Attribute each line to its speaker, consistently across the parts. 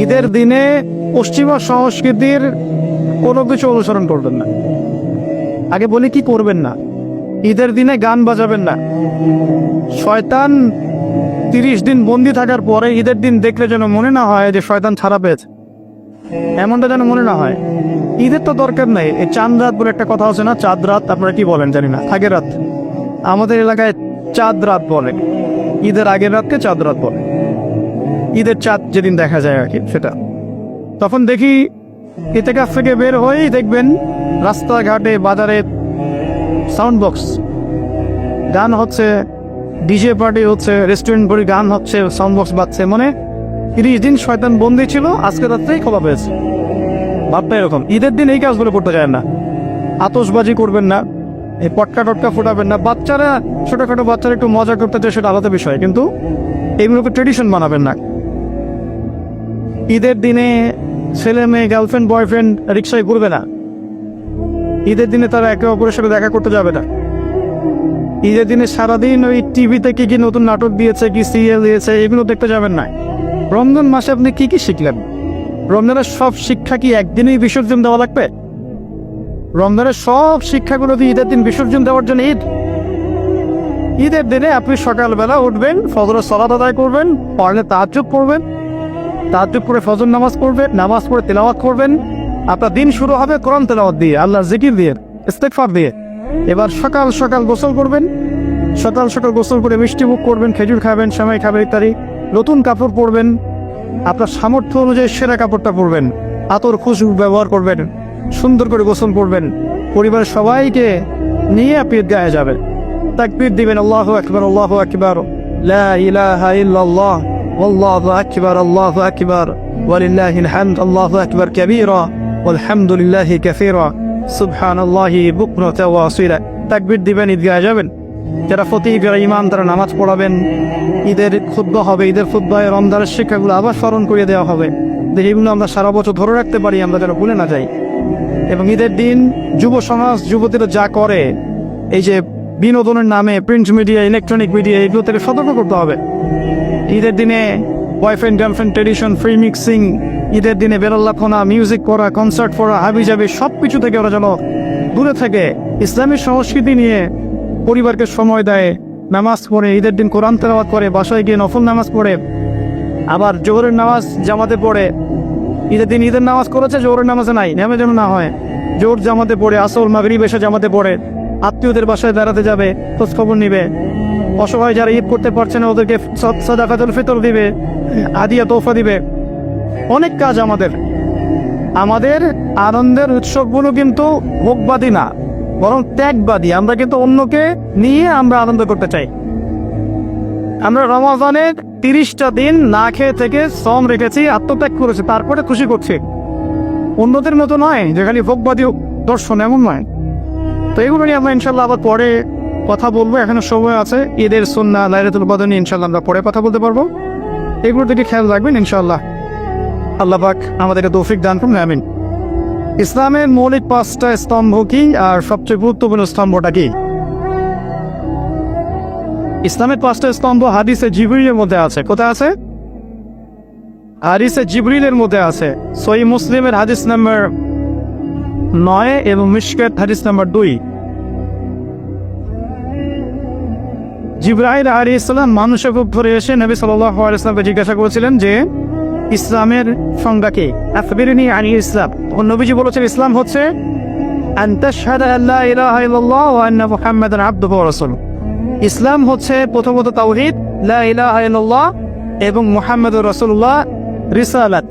Speaker 1: ঈদের দিনে পশ্চিমা সংস্কৃতির কোনো কিছু অনুসরণ করবেন না। আগে বলি কি করবেন না। ঈদের দিনে গান বাজাবেন না। শয়তান 30 দিন বন্দি থাকার পরে ঈদের দিন দেখলে যেন মনে না হয় যে শয়তান ছাড়া পেয়েছে, এমনটা যেন মনে না হয়। ঈদের তো দরকার নাই। এই চাঁদ রাত বলে একটা কথা আছে না, চাঁদ রাত, আপনারা কি বলেন জানি না, আগের রাত। আমাদের এলাকায় চাঁদ রাত বলে, ঈদের আগের রাতকে চাঁদ রাত বলে। ঈদের চাঁদ যেদিন দেখা যায় আর কি, সেটা। তখন দেখি ইতিকাফ থেকে বের হয়েই দেখবেন রাস্তাঘাটে বাজারে সাউন্ড বক্স, গান হচ্ছে, ডিজে পার্টি হচ্ছে, রেস্টুরেন্ট ভরে গান হচ্ছে, সাউন্ড বক্স বাজছে। মানে 30 দিন শয়তান বন্দি ছিল, আজকে রাত্রেই খোলা পেয়েছে। ভাবটা এরকম। ঈদের দিন এই কাজগুলো করতে যায় না। আতশবাজি করবেন না, এই পটকা টটকা ফোটাবেন না। বাচ্চারা, ছোটখাটো বাচ্চারা একটু মজা করতে চায়, সেটা আলাদা বিষয়, কিন্তু এইগুলোকে ট্রেডিশন বানাবেন না। ঈদের দিনে ছেলে মেয়ে, গার্লফ্রেন্ড বয়ফ্রেন্ড রিক্সায় ঘুরবে না। ঈদের দিনে তারা একে অপরের সাথে দেখা করতে যাবে না। ঈদের দিনে সারাদিন ওই টিভিতে কি কি নতুন নাটক দিয়েছে, কি সিরিয়াল দিয়েছে, এগুলো দেখতে যাবেন না। রমজান মাসে আপনি কি কি শিখলেন? রমজানের সব শিক্ষা কি একদিনেই বিসর্জন দেওয়া লাগবে? রমজানের সব শিক্ষাগুলো কি ঈদের দিন বিসর্জন দেওয়ার জন্য ঈদ? ঈদের দিনে আপনি সকালবেলা উঠবেন, ফজরের সালাত আদায় করবেন, পারলে তাহাজ্জুদ পড়বেন, তাহাজ্জুদ পড়ে ফজর নামাজ পড়বেন, নামাজ পড়ে তেলাওয়াত করবেন। আপনার দিন শুরু হবে কোরআন তেলাওয়াত দিয়ে, আল্লাহর জিকির দিয়ে, ইস্তেগফার দিয়ে। এবার সকাল সকাল গোসল করবেন, সকাল সকাল গোসল করে মিষ্টি মুখ করবেন, খেজুর খাবেন, সেমাই খাবেন ইত্যাদি। নতুন কাপড় পরবেন, আপনার সামর্থ্য অনুযায়ী সেরা কাপড়টা পরবেন, আতর খুশবু ব্যবহার করবেন, সুন্দর করে গোসল করবেন। পরিবারের সবাইকে নিয়ে আপনি ঈদগাহে যাবেন, তাকবীর দিবেন, আল্লাহু আকবার, আল্লাহু আকবার, লা ইলাহা ইল্লাল্লাহ, আল্লাহু আকবার, আল্লাহু আকবার, ওয়ালিল্লাহিল হামদ, আল্লাহু আকবার কাবীরা, ওয়ালহামদুলিল্লাহি কাসীরা, সুবহানাল্লাহি বুকরাতাও ওয়া আসীলা। তাকবীর দিবেন, ঈদগাহে যাবেন। যারা ফতিহ, যারা ইমাম, তারা নামাজ পড়াবেন। ঈদের খুতবা হবে, ঈদের খুতবায় রমজানের শিক্ষাগুলো আবার স্মরণ করিয়ে দেওয়া হবে, যেগুলো আমরা সারা বছর ধরে রাখতে পারি, আমরা যেন ভুলে না যাই। এবং ঈদের দিন যুব সমাজ, যুবতীরা যা করে, এই যে বিনোদনের নামে প্রিন্ট মিডিয়া, ইলেকট্রনিক মিডিয়া, এগুলো থেকে সতর্ক করতে হবে। ঈদের দিনে boyfriend girlfriend tradition, free mixing, ঈদের দিনে বেলাল্লাখনা, মিউজিক করা, কনসার্ট করা, হাবি জাবি, সব কিছু থেকে ওরা যেন দূরে থেকে ইসলামী সংস্কৃতি নিয়ে পরিবারকে সময় দেয়, নামাজ পড়ে, ঈদের দিন কোরআন তেলাওয়াত করে, বাসায় গিয়ে নফল নামাজ পড়ে, আবার জোহরের নামাজ জামাতে পড়ে। ঈদের দিন ঈদের নামাজ করেছে, জোহরের নামাজে নাই, নেমে যেন না হয়। জোহর জামাতে পড়ে, আসর মাগরিব এসে জামাতে পড়ে, আত্মীয়দের বাসায় বেড়াতে যাবে, খোঁজ খবর নিবে। অসহায় যারা ঈদ করতে পারছে না, ওদেরকে সাদাকাতুল ফিতর দিবে, হাদিয়া তোহফা দিবে। অনেক কাজ আমাদের। আমাদের আনন্দের উৎসবগুলো কিন্তু ভোগবাদী না, বরং ত্যাগবাদী। আমরা কিন্তু অন্যকে নিয়ে আমরা আনন্দ করতে চাই। আমরা রমজানের 30টা দিন না খেয়ে থেকে শ্রম রেখেছি, আত্মত্যাগ করেছি, তারপরে খুশি করছি। অন্যদের মতো নয় যে খালি ভোগবাদী দর্শন, এমন নয়। তো এগুলো নিয়ে আমরা ইনশাল্লাহ আবার পরে কথা বলবো, এখনো সময় আছে। ঈদের সুন্নাহ, লাইলাতুল কদর নিয়ে ইনশাল্লাহ আমরা পরে কথা বলতে পারবো। এগুলোর দিকে খেয়াল রাখবেন ইনশাল্লাহ। আল্লাহ পাক আমাদেরকে তৌফিক দান করুন, আমিন। ইসলামের মৌলিক 5টা স্তম্ভ কি, আর সবচেয়ে গুরুত্বপূর্ণ স্তম্ভটা কি? ইসলামের 5টা স্তম্ভ হাদিসে জিবরিলের মধ্যে আছে। কোথায় আছে? হাদিসে জিবরিলের মধ্যে আছে। সহিহ মুসলিমের হাদিস নাম্বার 9 এবং মিশকাত হাদিস নাম্বার 2। জিবরাইল আলাইহিস সালাম মানুষের রূপ ধরে এসে নবী সাল্লাল্লাহু আলাইহি ওয়াসাল্লামকে জিজ্ঞাসা করেছিলেন যে ইসলামের সংজ্ঞা কি, আখবিরনি আনি ইসলাম। নবীজি বলেছেন ইসলাম হচ্ছে আন তাশহাদা আল্লা ইলাহা ইল্লাল্লাহ ওয়া আন্না মুহাম্মাদান আবদুহু ওয়া রাসূলুহু। ইসলাম হচ্ছে প্রথমত তাওহীদ, লা ইলাহা ইল্লাল্লাহ, এবং মুহাম্মাদুর রাসূলুল্লাহ রিসালাত।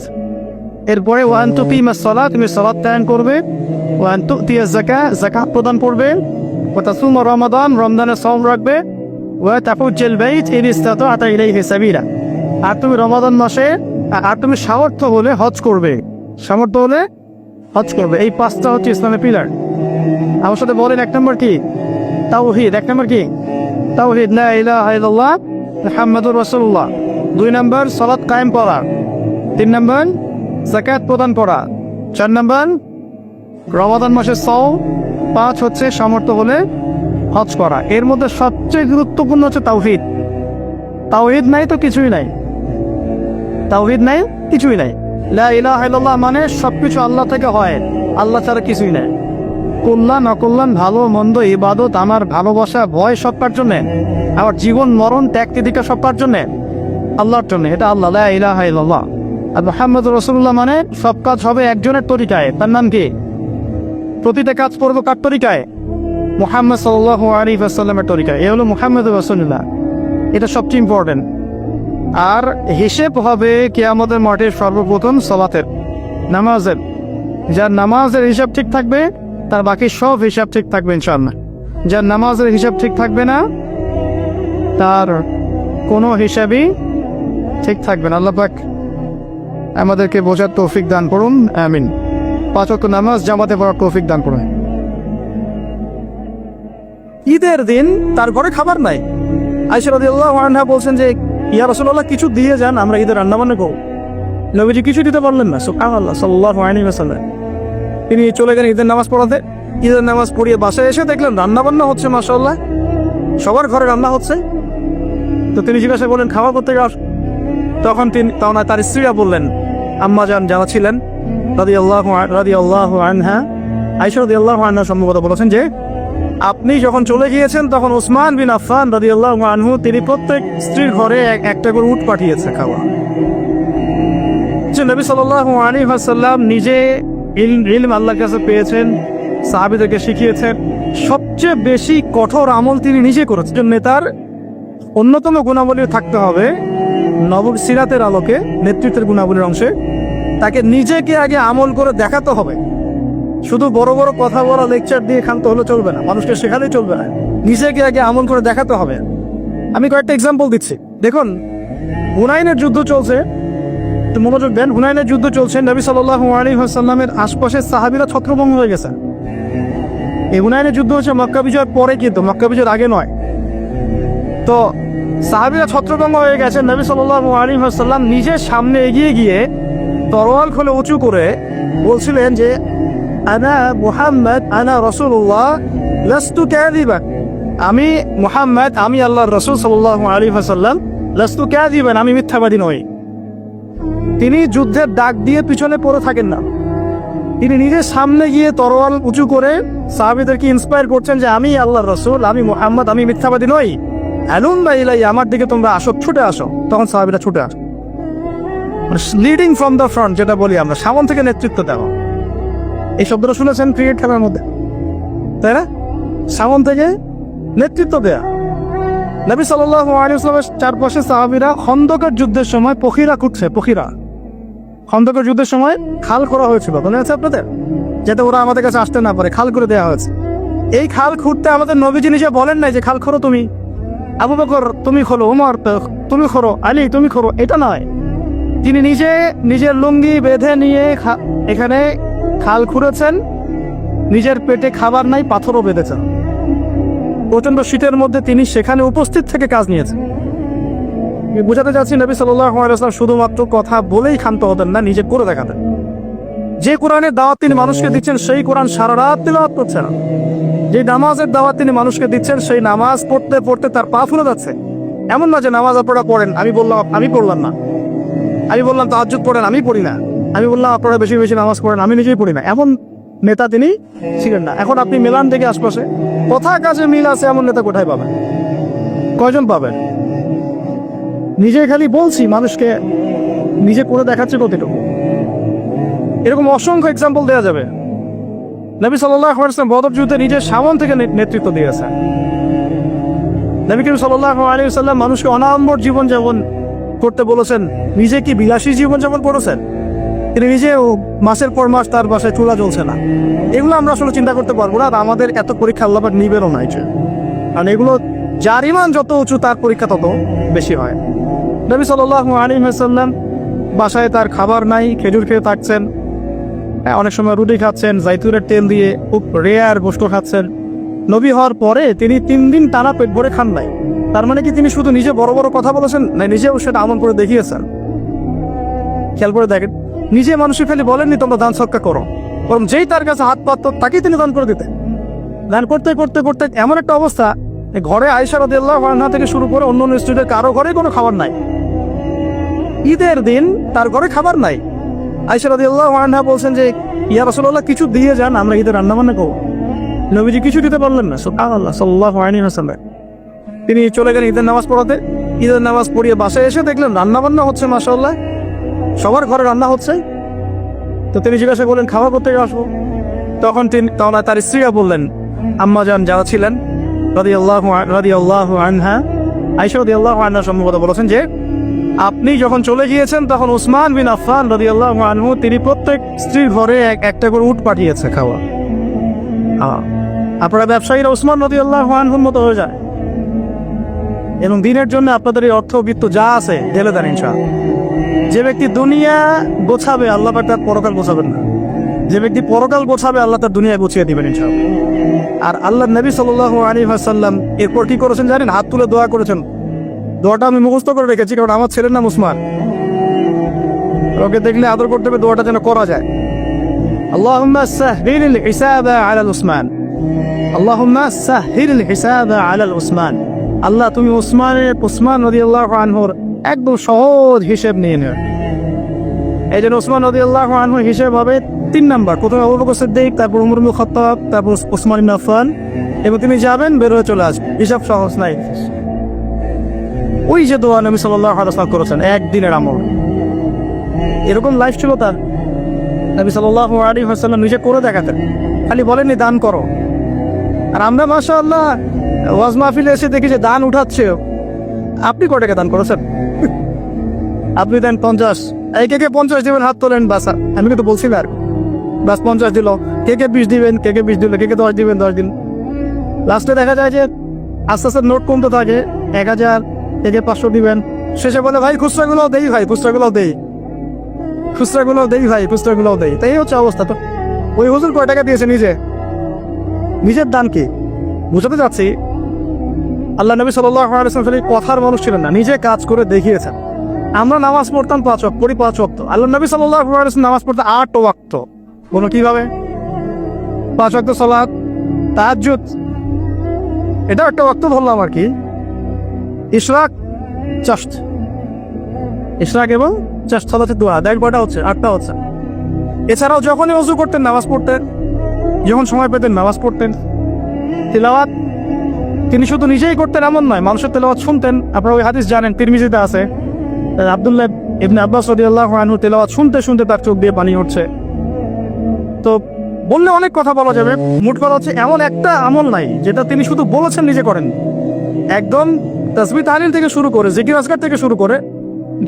Speaker 1: এরপরে ওয়া আন তুকিমাস সালাত, তুমি সালাত কায়েম করবে, ওয়া আন তুতিয়াজ যাকাত, যাকাত প্রদান করবে, ওয়া তাসুম রমাদান, রমজানের সওম রাখবে, ওয়া তাহুজ্জুল বাইত ইন ইসতাতা'তা ইলাইহি সাবিলা, আর তুমি রমাদান মাসে, আর তুমি সামর্থ্য হলে হজ করবে, সামর্থ্য হলে হজ করবে। এই 5টা হচ্ছে ইসলামের পিলার। আমার সাথে বলেন, 1 নম্বর কি? তাওহীদ। 1 নম্বর কি? তাওহীদ, লা ইলাহা ইল্লাল্লাহ মুহাম্মাদুর রাসূলুল্লাহ। 2 নম্বর সালাত কায়েম করা। 3 নম্বর যাকাত প্রদান করা। 4 নম্বর রমাদান মাসের সওম। 5 হচ্ছে সামর্থ্য হলে হজ করা। এর মধ্যে সবচেয়ে গুরুত্বপূর্ণ হচ্ছে তাওহীদ। তাওহীদ নাই তো কিছুই নাই। তাওহীদ নাই, কিছুই নাই। লা ইলাহা ইল্লাল্লাহ মানে সবকিছু আল্লাহ থেকে হয়, আল্লাহ ছাড়া কিছুই নাই। কল্যাণ অকল্যাণ, ভালো মন্দ, ইবাদত, আমার ভালোবাসা, ভয় সব কার জন্যে? আমার জীবন মরণ, ত্যাগ তিতিক্ষা সব কার জন্যে? আল্লাহর জন্য। এটা আল্লাহ, লা ইলাহা ইল্লাল্লাহ। আর মুহাম্মদুর রাসূলুল্লাহ মানে সব কাজ হবে একজনের তরিকায়। তার নাম কি? প্রতিটা কাজ করবো কার তরিকায়? মুহাম্মদ সাল্লাল্লাহু আলাইহি ওয়াসাল্লামের তরিকায়। এ হলো মুহাম্মদুর রাসূলুল্লাহ। এটা সবচেয়ে ইম্পর্টেন্ট। আর হিসেব হবে কিয়ামতের মাঠে সর্বপ্রথম সালাতের, নামাজের। যার নামাজের হিসাব ঠিক থাকবে তার বাকি সব হিসাব ঠিক থাকবে ইনশাআল্লাহ। যার নামাজের হিসাব ঠিক থাকবে না তার কোনো হিসাবই ঠিক থাকবে না। আল্লাহ পাক আমাদেরকে বোঝার তৌফিক দান করুন, আমিন। 5 ওয়াক্ত নামাজ জামাতে পড়ার তৌফিক দান করুন। ঈদের দিন তার ঘরে খাবার নাই। আয়েশা রাদিয়াল্লাহু আনহা বলছেন যে ইয়া রাসূলুল্লাহ কিছু দিয়ে যান, আমরা ঈদের রান্না বান্না করব। নবীজি কিছু দিতে পারলেন না, সুবহানাল্লাহ সাল্লাল্লাহু আলাইহি ওয়াসাল্লাম। তিনি চলে গেলেন ঈদের নামাজ পড়াতে। ঈদের নামাজ পড়িয়ে বাসায় এসে দেখলেন রান্না বান্না হচ্ছে, মাশাআল্লাহ সবার ঘরে রান্না হচ্ছে। তো তিনি জিজ্ঞাসা করলেন খাওয়া করতে আস। তখন তার স্ত্রীরা বললেন, আম্মা জান যারা ছিলেন রাদিয়াল্লাহু আনহা, আয়েশা রাদিয়াল্লাহু আনহা সম্ভবত বলেছেন যে আপনি যখন চলে গিয়েছেন তখন উসমান বিন আফফান রাদিয়াল্লাহু আনহু তিনি প্রত্যেক স্ত্রীর ঘরে একটা করে উট পাঠিয়েছে খাওয়া। যে নবী সাল্লাল্লাহু আলাইহি ওয়াসাল্লাম নিজে ইলম আল্লাহর কাছে পেয়েছেন, সাহাবীদেরকে শিখিয়েছেন। সবচেয়ে বেশি কঠোর আমল তিনি নিজে করেছেন। নেতার অন্যতম গুণাবলী থাকতে হবে নববী সিরাতের আলোকে, নেতৃত্বের গুণাবলীর অংশে তাকে নিজেকে আগে আমল করে দেখাতে হবে। শুধু বড় বড় কথা বলা, লেকচার দিয়ে ক্ষান্ত হলে চলবে না, মানুষকে শেখালেই চলবে না, নিজেকে আগে আমল করে দেখাতে হবে। আমি কয়েকটা এক্সাম্পল দিচ্ছি। দেখুন, হুনাইনের যুদ্ধ চলছে, মনোযোগ দেন। হুনাইনের যুদ্ধ চলছে, নবী সাল্লাল্লাহু আলাইহি ওয়াসাল্লামের আশপাশের সাহাবীরা ছত্রভঙ্গ হয়ে গেছে। এই হুনাইনের যুদ্ধ হচ্ছে মক্কা বিজয়ের পরে, কিন্তু মক্কা বিজয়ের আগে নয়। তো সাহাবীরা ছত্রভঙ্গ হয়ে গেছে। নবী সাল্লাল্লাহু আলাইহি ওয়াসাল্লাম নিজে সামনে এগিয়ে গিয়ে তরোয়াল খুলে উঁচু করে বলছিলেন যে আনা মুহাম্মদ আনা রাসূলুল্লাহ লাস্তু কাযিবান, আমি মুহাম্মদ, আমি আল্লাহর রাসূল সাল্লাল্লাহু আলাইহি ওয়াসাল্লাম, লাস্তু কাযিবান, আমি মিথ্যাবাদী নই। তিনি যুদ্ধের ডাক দিয়ে পিছনে পড়ে থাকেন না, তিনি নিজে সামনে গিয়ে তরোয়াল উঁচু করে সাহাবীদেরকে ইন্সপায়ার করছেন যে আমি আল্লাহর রাসূল, আমি মুহাম্মদ, আমি মিথ্যাবাদী নই। আলুম্মা ইলাইয়া, আমার দিকে তোমরা আসো, ছুটে আসো। তখন সাহাবীরা ছুটে আসে। লিডিং ফ্রম দ্য ফ্রন্ট যেটা বলি আমরা, সামন থেকে নেতৃত্ব দেওয়া। এই শব্দটা শুনেছেন ক্রিকেট খেলার মধ্যে, তাই না? সামন থেকে নেতৃত্ব দেয়া। নবী সাল্লাল্লাহু আলাইহি ওয়াসাল্লামের চারপাশে সাহাবীরা খন্দকের যুদ্ধের সময় পখিরা খুঁড়ছে। খন্দকের যুদ্ধের সময় খাল করা হয়েছিল, মনে আছে আপনাদের? যাতে ওরা আমাদের কাছে আসতে না পারে, খাল করে দেওয়া হয়েছে। এই খাল খুঁড়তে আমাদের নবীজি নিজে বলেন নাই যে খাল খোঁড়ো তুমি, আবু বকর তুমি খোলো, ওমর তুমি খোঁড়ো, আলী তুমি খোঁড়ো, এটা নয়। তিনি নিজে নিজের লুঙ্গি বেঁধে নিয়ে এখানে খাল খুঁড়েছেন। নিজের পেটে খাবার নাই, পাথরও বেঁধেছেন। প্রচন্ড শীতের মধ্যে তিনি সেখানে উপস্থিত থেকে কাজ নিয়েছেন। বোঝাতে যাচ্ছি নবী সাল্লাল্লাহু আলাইহি ওয়াসাল্লাম শুধুমাত্র কথা বলেই ক্ষান্ত হতেন না, নিজে করে দেখাতেন। যে কোরআনের দাওয়াত তিনি মানুষকে দিচ্ছেন সেই কোরআন সারা রাত তিলাওয়াত করছেন। যে নামাজের দাওয়াত তিনি মানুষকে দিচ্ছেন সেই নামাজ পড়তে পড়তে তার পা ফুলে যাচ্ছে। এমন না যে নামাজ আপনারা পড়েন, আমি বললাম আমি পড়লাম না, আমি বললাম তাহাজ্জুদ পড়েন, আমি পড়ি না, আমি বললাম আপনারা বেশি বেশি নামাজ পড়েন, আমি নিজেই পড়ি না, এমন নেতা তিনি ছিলেন না। এখন আপনি মেলান থেকে আশপাশে কথা কাজে মিল আছে এমন নেতা কোথায় পাবেন? কয়জন পাবেন? নিজে খালি বলছি, মানুষকে নিজে করে দেখাচ্ছে কতটুকু। এরকম অসংখ্য এক্সাম্পল দেওয়া যাবে। নবী সাল্লাল্লাহু আলাইহি ওয়াসাল্লাম বদর যুদ্ধে নিজের সামন থেকে নেতৃত্ব দিয়েছেন। নবী করিম সাল্লাল্লাহু আলাইহি ওয়াসাল্লাম মানুষকে অনাড়ম্বর জীবনযাপন করতে বলেছেন। নিজে কি বিলাসী জীবনযাপন করেছেন? তিনি নিজেও মাসের পর মাস তার বাসায় চুলা জ্বলছে না। এগুলো আমরা আসলে চিন্তা করতে পারবো না। আর আমাদের এত পরীক্ষা আল্লাহ পাক নিবেনও না, কারণ এগুলো যার ঈমান যত উঁচু তার পরীক্ষা তত বেশি হয়। নবী সাল্লাল্লাহু আলাইহি ওয়াসাল্লাম বাসায় তার খাবার নাই, খেজুর খেয়ে থাকছেন, অনেক সময় রুটি খাচ্ছেন, জাইতুনের তেল দিয়ে খুব রেয়ার গোশত খাচ্ছেন। নবী হওয়ার পরে তিনি 3 দিন টানা পেট ভরে খান নাই। তার মানে কি তিনি শুধু নিজে বড় বড় কথা বলেছেন? না, নিজেও সেটা আমল করে দেখিয়েছেন। খেয়াল করে দেখেন, নিজে মানুষের খালি বলেননি তোমরা দান সৎকা করো, বরং যেই তার কাছে হাত পাতত তাকেই তিনি দান করে দিতেন। দান করতে করতে করতে এমন একটা অবস্থা, ঘরে আয়েশা রাদিয়াল্লাহু আনহা থেকে শুরু করে অন্য স্টুডেন্টের কারো ঘরেই কোনো খাবার নাই। ঈদের দিন তার ঘরে খাবার নাই। আয়েশা রাদিয়াল্লাহু আনহা বলছেন যে ইয়া রাসূলুল্লাহ কিছু দিয়ে যান, আমরা ঈদের রান্না বান্না করব। নবীজি কিছু দিতে পারলেন না। সুবহানাল্লাহ সাল্লাল্লাহু আলাইহি ওয়াসাল্লাম। তিনি চলে গেলেন ঈদের নামাজ পড়াতে। ঈদের নামাজ পড়িয়ে বাসায় এসে দেখলেন রান্না বান্না হচ্ছে, মাশাআল্লাহ সবার ঘরে রান্না হচ্ছে। তো তিনি জিজ্ঞাসা করলেন খাবার করতে আসবো। তখন তার স্ত্রীরা বললেন, আম্মাজান যারা ছিলেন রাদিয়াল্লাহু আনহা, আয়েশা রাদিয়াল্লাহু আনহা সম্ভবত বলেছেন যে আপনি যখন চলে গিয়েছেন তখন উসমান বিন আফফান রাদিয়াল্লাহু আনহু তিনি প্রত্যেক স্ত্রীর ঘরে একটা করে উট পাঠিয়েছে খাওয়া। আপনারা ব্যবসায়ীরা উসমান রাদিয়াল্লাহু আনহুর মতো হয়ে যায় এবং দিনের জন্য আপনাদের এই অর্থ বিত্ত যা আছে ঢেলে দেন ইনশাআল্লাহ। যে ব্যক্তি দুনিয়া গোছাবে আল্লাহ পাক তার পরকাল গোছাবেন না, যে ব্যক্তি পরকাল গোছাবে আল্লাহ তার দুনিয়ায় গুছিয়ে দিবেন ইনশাআল্লাহ। আর আল্লাহ নবী সাল্লাল্লাহু আলাইহি ওয়াসাল্লাম এরপর কি করেছেন জানেন? হাত তুলে দোয়া করেছেন। দোয়াটা আমি মুখস্থ করে রেখেছি, কারণ আমার ছেলের নাম উসমান, ওকে দেখলে আদর করতে হবে, দোয়াটা যেন করা যায়। আল্লাহুম্মা সাহহিল হিসাবা আলা উসমান, আল্লাহুম্মা সাহহিল হিসাবা আলা উসমান। আল্লাহ তুমি উসমান রাদিয়াল্লাহু আনহুর একদম সহজ হিসেব নিয়ে নেন। এই জন্য উসমান রাদিয়াল্লাহু আনহুর হিসেব হবে 3 নাম্বার। প্রথমে আবু বকর সিদ্দিক, তারপর উমর ইবনে খাত্তাব, তারপর উসমান ইবনে আফফান, এবং তিনি যাবেন বের হয়ে চলে আসবেন। হিসাব সহজ নাই। ওই যে দোয়া নবী সাল্লাল্লাহু আলাইহি ওয়াসাল্লাম করেছেন একদিনের আমল, এরকম লাইফ ছিল তার। নবী সাল্লাল্লাহু আলাইহি ওয়াসাল্লাম নিজে করে দেখাতেন, খালি বলেননি দান করো। আর আমরা মাশাআল্লাহ ওয়াজ মাহফিলে এসে দেখি যে দান উঠাচ্ছে। আপনি কত টাকা দান করেছেন? আপনি দেন 50, এই কে 50 দিবেন হাত তোলেন, বাস আমি কিন্তু বলছি না, বাস 50 দিল, কে 20 দিবেন, কে 20 দিল, কে 10 দিবেন 10 দিন। লাস্টে দেখা যায় যে আস্তে আস্তে নোট কমতে থাকে, 1000, কে 500 দিবেন। শেষে বলে ভাই খুচরাগুলোও দেই, ভাই খুচরাগুলোও দেই, খুচরাগুলোও দেই, ভাই খুচরাগুলোও দেই। তাই হচ্ছে অবস্থা। তো ওই হুজুর কয় টাকা দিয়েছে নিজের দান কি বুঝাতে যাচ্ছি। আল্লাহ নবী সাল্লাল্লাহু আলাইহি ওয়াসাল্লাম কথার মানুষ ছিলেন না, নিজে কাজ করে দেখিয়েছেন। আমরা নামাজ পড়তাম 5 ওয়াক্ত, পড়ি 5 ওয়াক্ত। আল্লাহ নবী সাল্লাল্লাহু আলাইহি ওয়াসাল্লাম নামাজ পড়তে 8 ওয়াক্ত। কোনো কিভাবে 5 ওয়াক্ত সালাত, তাহাজ্জুদ, এটা একটা ওয়াক্ত ধরলাম আর কি। ইশরাক, চাশত, ইশরাক এবং চাশত সালাতের দোয়া, দেখ কয়টা হচ্ছে? 8টা হচ্ছে। এছাড়াও যখনই ওযু করতেন নামাজ পড়তেন, যখন সময় পেতেন নামাজ পড়তেন। তিলাওয়াত তিনি শুধু নিজেই করতেন এমন নয়, মানুষের তেলাওয়াত শুনতেন। আপনারা ওই হাদিস জানেন, তিরমিজিতে আছে, আব্দুল্লাহ ইবনে আব্বাস রাদিয়াল্লাহু আনহু তেলাওয়াত শুনতে শুনতে তার চোখ দিয়ে পানি উঠছে। তো বললে অনেক কথা বলা যাবে, মোট কথা হচ্ছে এমন একটা আমল নাই যেটা তিনি শুধু বলেছেন নিজে করেন। একদম তাসবিহ তাহলিল থেকে শুরু করে, জিকির আজকার থেকে শুরু করে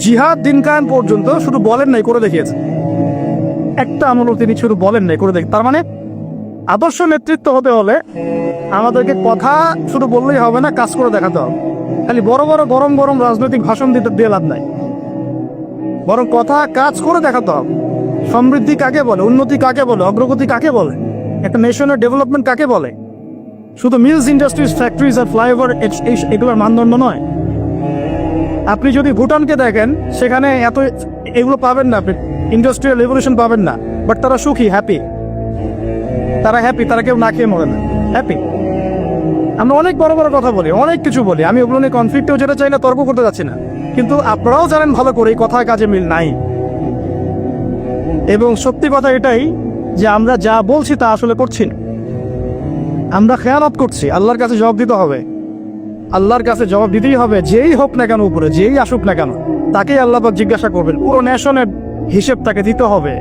Speaker 1: জিহাদ দিন কায়েম পর্যন্ত শুধু বলেন নাই, করে দেখিয়েছেন। একটা আমলও তিনি শুধু বলেন নাই, করে দেখি। তার মানে আদর্শ নেতৃত্ব হতে হলে আমাদেরকে কথা শুধু বললেই হবে না, কাজ করে দেখাতে হবে। খালি বড় বড় গরম গরম রাজনৈতিক ভাষণ দিয়ে লাভ নাই, বরং কথা কাজ করে দেখাতে হবে। সমৃদ্ধি কাকে বলে, উন্নতি কাকে বলে, অগ্রগতি কাকে বলে, একটা নেশনের ডেভেলপমেন্ট কাকে বলে। শুধু মিলস, ইন্ডাস্ট্রিজ, ফ্যাক্টরিজ আর ফ্লাইওভার এগুলোর মানদণ্ড নয়। আপনি যদি ভুটানকে দেখেন, সেখানে এত এগুলো পাবেন না, আপনি ইন্ডাস্ট্রিয়াল রেভলিউশন পাবেন না, বাট তারা সুখী, হ্যাপি। তারা হ্যাপি, তারা কেউ না খেয়ে মরে না, হ্যাপি। আমরা অনেক বড় বড় কথা বলি, অনেক কিছু বলি, আমি ওগুলো নিয়ে কনফ্লিক্টেও যেতে চাই না, তর্ক করতে যাচ্ছি না, কিন্তু আপনারাও জানেন ভালো করে এই কথায় কাজে মিল নাই। এবং সত্যি কথা এটাই যে আমরা যা বলছি তা আসলে করছি না, আমরা খেয়ানত করছি। আল্লাহর কাছে জবাব দিতে হবে, আল্লাহর কাছে জবাব দিতেই হবে। যেই হোক না কেন উপরে, যেই আসুক না কেন, তাকেই আল্লাহ পাক জিজ্ঞাসা করবেন, পুরো নেশনের হিসেব তাকে দিতে হবে।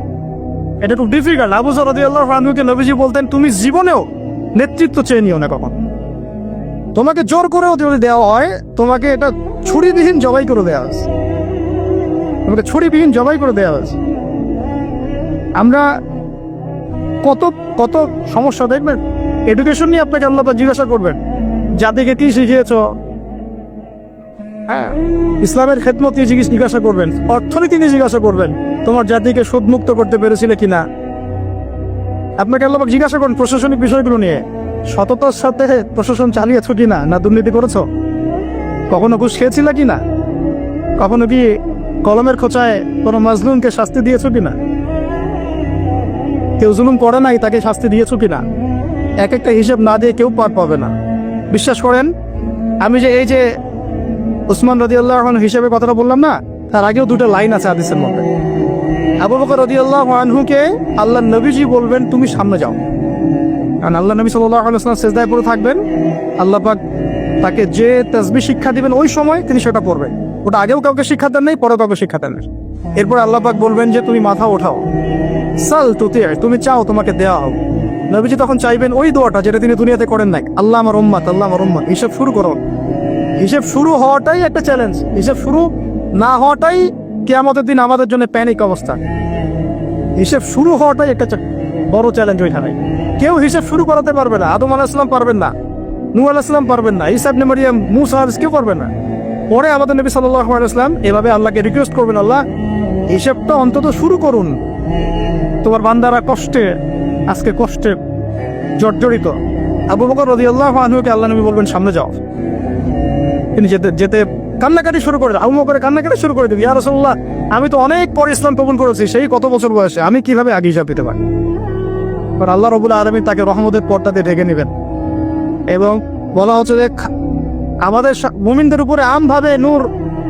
Speaker 1: এটা খুব ডিফিকাল্ট। আবু যর রাদিয়াল্লাহু আনহুকে নবীজি বলতেন, তুমি জীবনেও নেতৃত্ব চেয়ে নিও না কখন। তোমাকে জোর করেও যদি দেওয়া হয়, তোমাকে এটা ছুরিবিহীন জবাই করে দেওয়া হয়েছে, তোমাকে ছুরিবিহীন জবাই করে দেওয়া হয়েছে। আমরা কত কত সমস্যা দেখবেন। এডুকেশন নিয়ে আপনাকে আল্লাহ পাক জিজ্ঞাসা করবেন, জাতিকে কি শিখিয়েছ। হ্যাঁ, ইসলামের খেদমত নিয়ে জিজ্ঞাসা করবেন, অর্থনীতি নিয়ে জিজ্ঞাসা করবেন, তোমার জাতিকে সুদমুক্ত করতে পেরেছিলে কিনা। আপনাকে আল্লাহ পাক জিজ্ঞাসা করেন প্রশাসনিক বিষয়গুলো নিয়ে, সততার সাথে প্রশাসন চালিয়েছ কিনা, না দুর্নীতি করেছ, কখনো ঘুষ খেয়েছিল কিনা, কখনো কি কলমের খোঁচায় কোনো মাজলুমকে শাস্তি দিয়েছ কিনা, কেউ জুলুম করে নাই তাকে শাস্তি দিয়েছ কিনা। এক একটা হিসেব না দিয়ে কেউ পার পাবে না। বিশ্বাস করেন, আমি যে এই যে উসমান রাদিয়াল্লাহু আনহু হিসেবে কথাটা বললাম না, তার আগেও দুটো লাইন আছে হাদিসের মধ্যে। আবু বকর রাদিয়াল্লাহু আনহুকে আল্লাহ নবীজি বলবেন তুমি সামনে যাও, কারণ আল্লাহ নবী সাল্লাল্লাহু আলাইহি ওয়াসাল্লাম সিজদায় পড়ে থাকবেন, আল্লাহ পাক তাকে যে তাসবিহ শিক্ষা দিবেন ওই সময় তিনি সেটা পড়বেন। ওটা আগেও কাউকে শিক্ষা দেন নাই, পরে কাউকে শিক্ষা দেন নাই। এরপর আল্লাহ পাক বলবেন যে তুমি মাথা ওঠাও, সাল তুতি, তুমি চাও তোমাকে দেওয়া হবে। নবীজি তখন চাইবেন ওই দোয়াটা যেটা তিনি দুনিয়াতে করেন নাই, আল্লাহ আমার উম্মত, আল্লাহ আমার উম্মত। হিসাব শুরু করো। হিসাব শুরু হওয়াটাই একটা চ্যালেঞ্জ, হিসাব শুরু না হওয়াটাই কিয়ামতের দিন আমাদের জন্য প্যানিক অবস্থা। হিসাব শুরু হওয়াটাই একটা বড় চ্যালেঞ্জ। ওইখানে কেউ হিসাব শুরু করাতে পারবে না। আদম আলাইহিস সালাম পারবেন না, নূহ আলাইহিস সালাম পারবেন না, ঈসা ইবনে মারইয়াম, মূসা আলাইহিস কেউ পারবেন না। পরে আমাদের নবী সাল্লাল্লাহু আলাইহি ওয়াসাল্লাম এভাবে আল্লাহকে রিকোয়েস্ট করবেন, আল্লাহ হিসাবটা অন্তত শুরু করুন, তোমার বান্দারা কষ্টে, আজকে কষ্টে জর্জরিত। আবু বকর রাদিয়াল্লাহু আনহুকে আল্লাহ নবী বলবেন সামনে যাও। তিনি যেতে যেতে কান্নাকাটি শুরু করে, আবু বকর কান্নাকাটি শুরু করে দিবি, ইয়া রাসূলুল্লাহ আমি তো অনেক পরে ইসলাম কবুল করেছি, সেই কত বছর বয়সে, আমি কিভাবে আগে হিসাব দিতে পারি? আল্লাহ রাব্বুল আলামিন তাকে রহমতের পর্দা দিয়ে ঢেকে নেবেন। এবং বলা হচ্ছে যে আমাদের মুমিনদের উপরে আমভাবে নূর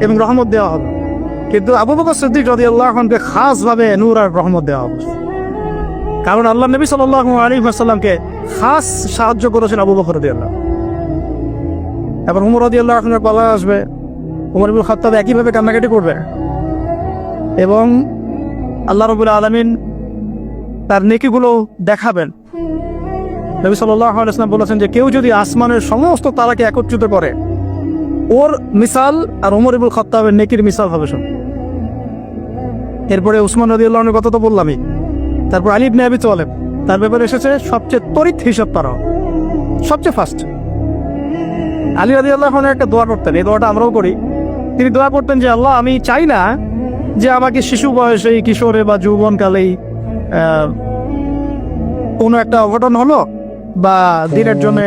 Speaker 1: এবং রহমত দেওয়া হবে, কিন্তু আবু বকর সিদ্দিক রাদিয়াল্লাহু আনহুকে খাস ভাবে নূর আর রহমত দেওয়া হবে, কারণ আল্লাহ নবী সাল্লাল্লাহু আলাইহি ওয়াসাল্লামকে খাস সাহায্য করেছেন আবু বকর রাদিয়াল্লাহু। এবার উমর রাদিয়াল্লাহু আনহুর পালা আসবে, উমর ইবনে খাত্তাব একইভাবে কান্নাকাটি করবে এবং আল্লাহ রাব্বুল আলামিন তার নেকিগুলো দেখাবেন। নবী সাল্লাল্লাহু আলাইহি ওয়াসাল্লাম বলেছেন যে কেউ যদি আসমানের সমস্ত তারাকে একত্রিত করে, ওর মিসাল আর উমর ইবনে খাত্তাবের নেকির মিসাল হবে। শুন, এরপরে উসমান রাদিয়াল্লাহু আনহুর কথা তো বললামই, তারপর আলী ইবনে আবি তালেব, তার ব্যাপারে এসেছে সবচেয়ে তড়িৎ হিসাব তারা, সবচেয়ে ফাস্ট। আলী রাদিয়াল্লাহু আনহু একটা দোয়া করতেন, এই দোয়াটা আমরাও করি। তিনি দোয়া করতেন যে আল্লাহ আমি চাই না যে আমাকে শিশু বয়সেই, কিশোরে বা যৌবনকালেই কোনো একটা অঘটন হলো বা দিনের জন্য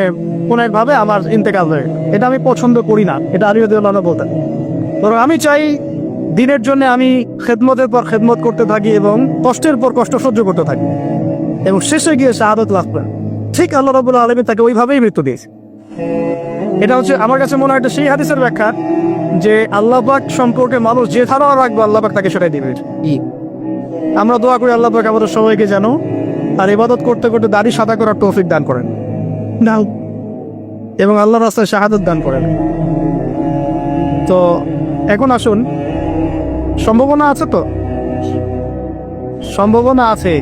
Speaker 1: কোনো একভাবে আমার ইন্তেকাল হয়ে, এটা আমি পছন্দ করি না। এটা আলী রাদিয়াল্লাহু আনহু বলতেন। বরং আমি চাই দিনের জন্য আমি খেদমতের পর খেদমত করতে থাকি এবং কষ্টের পর কষ্ট সহ্য করতে থাকি এবং শেষে গিয়ে শাহাদাত লাভ করেন। ঠিক আল্লাহ রাব্বুল আলামিন তাকে ওইভাবেই মৃত্যু দিয়েছে। এটা হচ্ছে আমার কাছে মনে হয় একটা সেই হাদিসের ব্যাখ্যা যে আল্লাহ পাক সম্পর্কে মানুষ যে ধারণা রাখবে আল্লাহ পাক তাকে সেটাই দিবে। আমরা দোয়া করি আল্লাহ পাক আমাদের সবাইকে যেন আর ইবাদত করতে করতে দাড়ি সাদা করার তৌফিক দান করেন নাও এবং আল্লাহর রাস্তায় শাহাদাত দান করেন। তো এখন আসুন, সম্ভাবনা আছে তো, সম্ভাবনা আছে।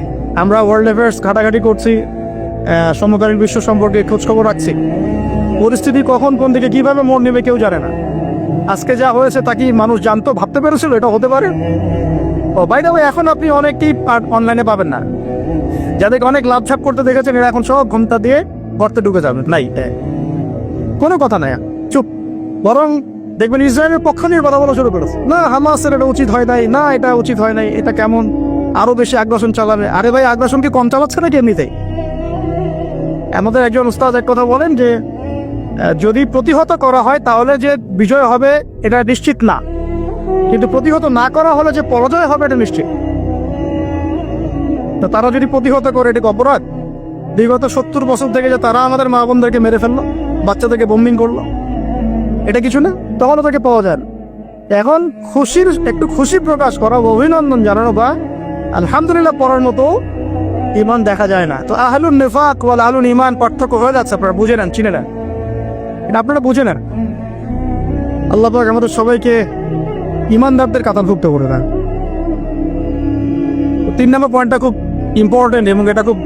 Speaker 1: আমরা ওয়ার্ল্ড অ্যাফেয়ার্স ঘাটাঘাটি করছি, সমকালীন বিশ্ব সম্পর্কে খোঁজখবর রাখছি। পরিস্থিতি কখন কোন দিকে কিভাবে মোড় নেবে কেউ জানে না। আজকে যা হয়েছে তা কি মানুষ জানতো, ভাবতে পেরেছিল এটা হতে পারে? ও বাই দ্য ওয়ে, এখন আপনি অনেককেই অনলাইনে পাবেন না, যাদেরকে অনেক লাভঝাপ করতে দেখেছেন, এরা এখন সব ঘুমটা দিয়ে গর্তে ঢুকে যাবেন। নাই, কোনো কথা নাই, চুপ। বরং দেখবেন ইসরায়েলের পক্ষ নিয়ে কথা বলা শুরু করেছে, না হামাসের এটা উচিত হয় নাই, না এটা উচিত হয় নাই, এটা কেমন আরো বেশি আগ্রাসন চালাবে। আরে ভাই, আগ্রাসন কি কম চালাচ্ছে নাকি এমনিতেই? আমাদের একজন উস্তাদ এক কথা বলেন যে যদি প্রতিহত করা হয় তাহলে যে বিজয় হবে এটা নিশ্চিত না, কিন্তু প্রতিহত না করা হলে যে পরাজয় হবে এটা নিশ্চিত। তো তারা যদি প্রতিহত করে, এটা অপরাধ? বিগত 70 বছর থেকে যে তারা আমাদের মা বোনদেরকে মেরে ফেললো, বাচ্চাদেরকে বোম্বিং করলো, এটা কিছু না? তখনও তাকে পাওয়া যায় না। এখন খুশির একটু খুশি প্রকাশ করা, অভিনন্দন জানানো বা আলহামদুলিল্লাহ পড়ার মতো ইমান দেখা যায় না। তো আহলুন নিফাক ওয়াল আহলুল ঈমান পার্থক্য হয়ে যাচ্ছে, আপনারা বুঝে নেন, চিনে নেন, এটা আপনারা বুঝে নেন। আল্লাহ পাক আমাদের সবাইকে ইমানদারদের কাতারভুক্ত করে দেন। 3 নম্বর পয়েন্টটা খুব ইম্পর্টেন্ট এবং এটা খুব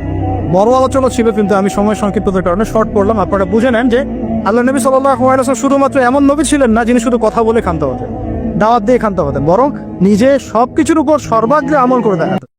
Speaker 1: বড় আলোচনা ছিল, কিন্তু আমি সময় সংক্ষিপ্ততার কারণে শর্ট করলাম। আপনারা বুঝে নেন যে আল্লাহ নবী সাল্লাল্লাহু আলাইহি ওয়াসাল্লাম শুধুমাত্র এমন নবী ছিলেন না যিনি শুধু কথা বলে ক্ষান্ত হতেন, দাওয়াত দিয়ে ক্ষান্ত হতেন, বরং নিজে সবকিছুর উপর সর্বাগ্রে আমল করে দেখাতেন।